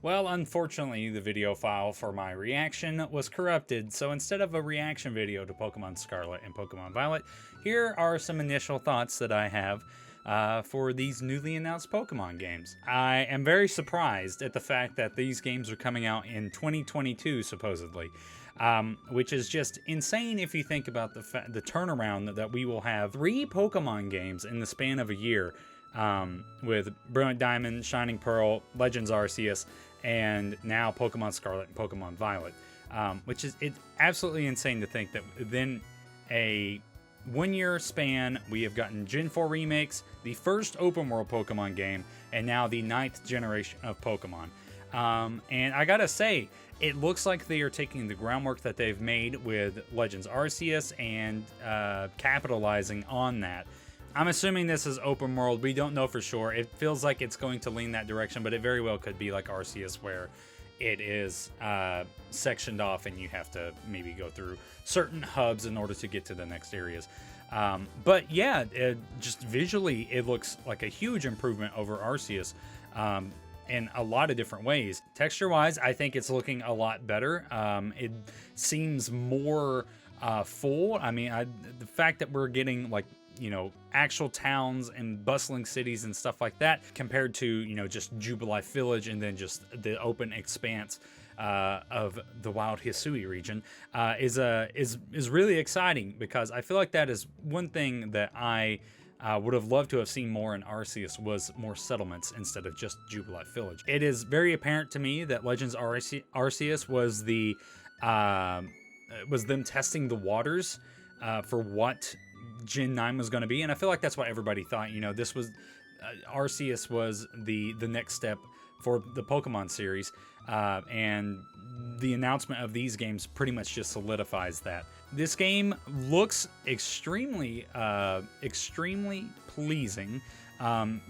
Well, unfortunately, the video file for my reaction was corrupted, so instead of a reaction video to Pokemon Scarlet and Pokemon Violet, here are some initial thoughts that I have for these newly announced Pokemon games. I am very surprised at the fact that these games are coming out in 2022, supposedly, which is just insane if you think about the turnaround that we will have 3 Pokemon games in the span of a year. With Brilliant Diamond, Shining Pearl, Legends Arceus, and now Pokemon Scarlet and Pokemon Violet, which is it's absolutely insane to think that within a 1-year span we have gotten Gen 4 remakes, the first open world Pokemon game, and now the 9th generation of Pokemon. And I gotta say, it looks like they are taking the groundwork that they've made with Legends Arceus and capitalizing on that. I'm assuming this is open world. We don't know for sure. It feels like it's going to lean that direction, but it very well could be like Arceus, where it is sectioned off and you have to maybe go through certain hubs in order to get to the next areas. But yeah, just visually, it looks like a huge improvement over Arceus in a lot of different ways. Texture-wise, I think it's looking a lot better. It seems more full. I mean, the fact that we're getting like, you know, actual towns and bustling cities and stuff like that compared to, you know, just Jubilife Village and then just the open expanse of the Wild Hisui region is really exciting, because I feel like that is one thing that I would have loved to have seen more in Arceus, was more settlements instead of just Jubilife Village. It is very apparent to me that Legends Arceus was was them testing the waters for what Gen 9 was going to be, and I feel like that's what everybody thought. You know, this was Arceus was the next step for the Pokemon series, and the announcement of these games pretty much just solidifies that. This game looks extremely pleasing,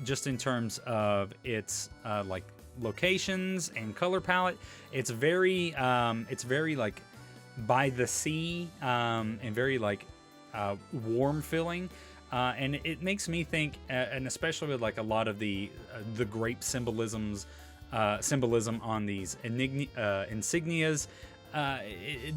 just in terms of its like locations and color palette. It's very like by the sea, and very like warm feeling, and it makes me think, and especially with like a lot of the grape symbolism on these insignias,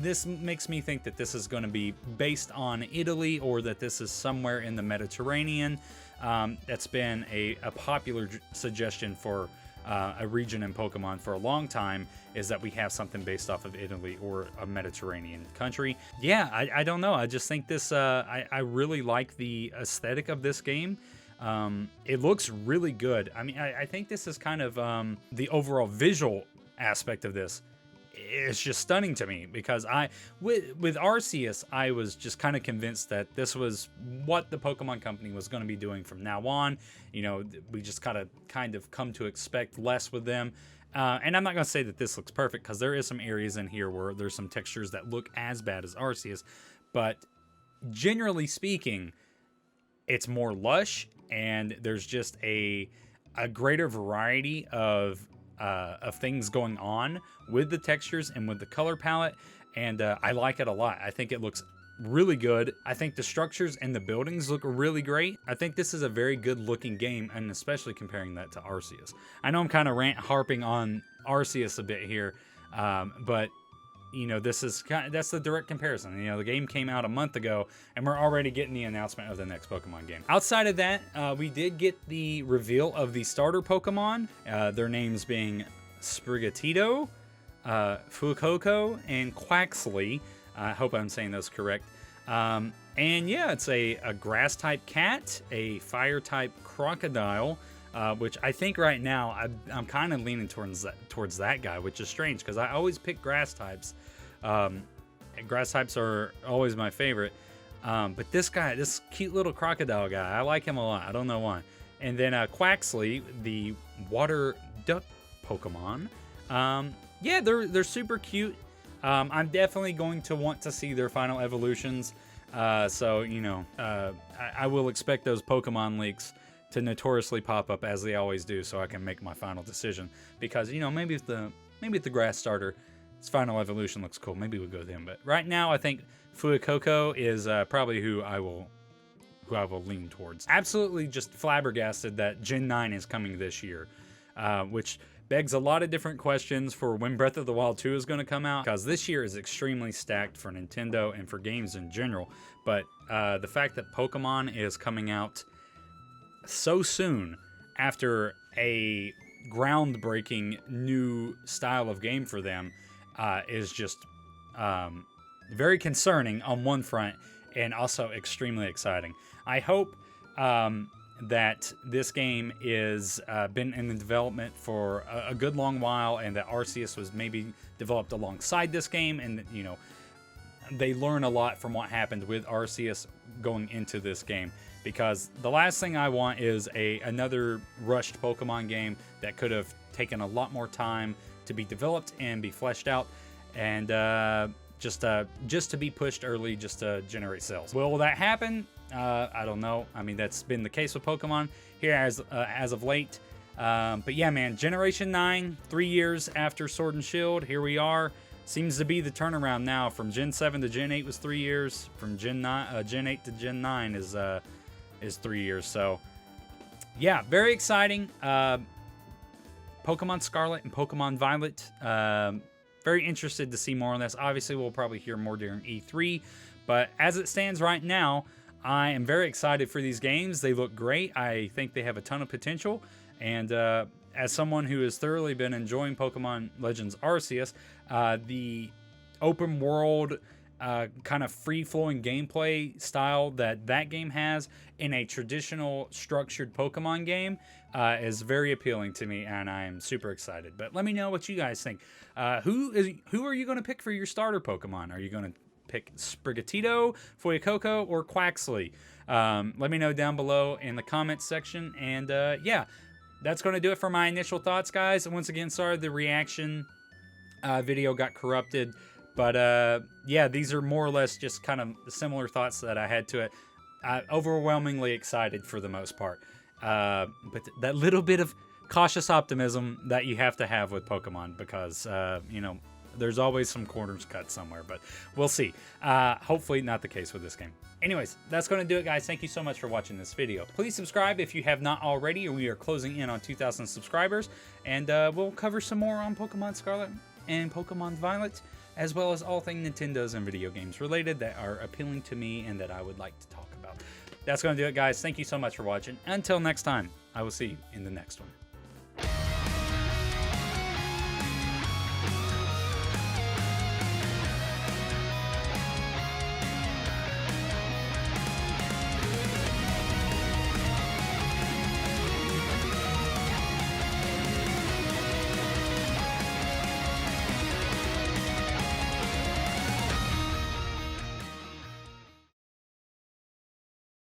this makes me think that this is going to be based on Italy, or that this is somewhere in the Mediterranean. That's been a popular suggestion for a region in Pokemon for a long time, is that we have something based off of Italy or a Mediterranean country. Yeah, I don't know. I just think this, I really like the aesthetic of this game. It looks really good. I mean, I think this is kind of the overall visual aspect of this. It's just stunning to me, because with Arceus, I was just kind of convinced that this was what the Pokemon Company was going to be doing from now on. You know, we just kind of come to expect less with them. And I'm not going to say that this looks perfect, because there is some areas in here where there's some textures that look as bad as Arceus, but generally speaking, it's more lush, and there's just a greater variety of things going on with the textures and with the color palette, and I like it a lot. I think it looks really good. I think the structures and the buildings look really great. I think this is a very good looking game, and especially comparing that to Arceus. I know I'm kind of harping on Arceus a bit here, but you know, that's the direct comparison. You know, the game came out a month ago, and we're already getting the announcement of the next Pokemon game. Outside of that, we did get the reveal of the starter Pokemon, their names being Sprigatito, Foecoco, and Quaxly. I hope I'm saying those correct. And yeah, it's a grass type cat, a fire type crocodile, which I think right now I'm kind of leaning towards that guy, which is strange, because I always pick grass types. And grass types are always my favorite. But this guy, this cute little crocodile guy, I like him a lot. I don't know why. And then Quaxly, the water duck Pokemon. Yeah, they're super cute. I'm definitely going to want to see their final evolutions. So, you know, I will expect those Pokemon leaks to notoriously pop up, as they always do, so I can make my final decision. Because, you know, maybe if the grass starter, its final evolution looks cool, maybe we'll go with him. But right now, I think Foecoco is probably who I will lean towards. Absolutely just flabbergasted that Gen 9 is coming this year, which begs a lot of different questions for when Breath of the Wild 2 is going to come out, because this year is extremely stacked for Nintendo and for games in general. But the fact that Pokemon is coming out so soon after a groundbreaking new style of game for them is just very concerning on one front, and also extremely exciting. I hope that this game is been in the development for a good long while, and that Arceus was maybe developed alongside this game, and you know, they learn a lot from what happened with Arceus going into this game. Because the last thing I want is another rushed Pokemon game that could have taken a lot more time to be developed and be fleshed out, and just to be pushed early just to generate sales. Will that happen? I don't know. I mean, that's been the case with Pokemon here as of late. But yeah, man, Generation 9, 3 years after Sword and Shield, here we are. Seems to be the turnaround now. From Gen 7 to Gen 8 was 3 years. From Gen 8 to Gen 9 is 3 years. So yeah, very exciting. Pokemon Scarlet and Pokemon Violet. Very interested to see more on this. Obviously, we'll probably hear more during E3, but as it stands right now, I am very excited for these games. They look great. I think they have a ton of potential, and as someone who has thoroughly been enjoying Pokemon Legends Arceus, the open world kind of free-flowing gameplay style that game has in a traditional structured Pokemon game is very appealing to me, and I am super excited. But let me know what you guys think. Who are you going to pick for your starter Pokemon? Are you going to pick Sprigatito, Foecoco, or Quaxly? Let me know down below in the comments section. And yeah, that's going to do it for my initial thoughts, guys. Once again, sorry the reaction video got corrupted. But yeah, these are more or less just kind of similar thoughts that I had to it. Overwhelmingly excited for the most part. But that little bit of cautious optimism that you have to have with Pokemon, because, you know, there's always some corners cut somewhere, but we'll see. Hopefully not the case with this game. Anyways, that's going to do it, guys. Thank you so much for watching this video. Please subscribe if you have not already. We are closing in on 2,000 subscribers, and we'll cover some more on Pokemon Scarlet and Pokemon Violet, as well as all things Nintendo's and video games related that are appealing to me and that I would like to talk about. That's going to do it, guys. Thank you so much for watching. Until next time, I will see you in the next one.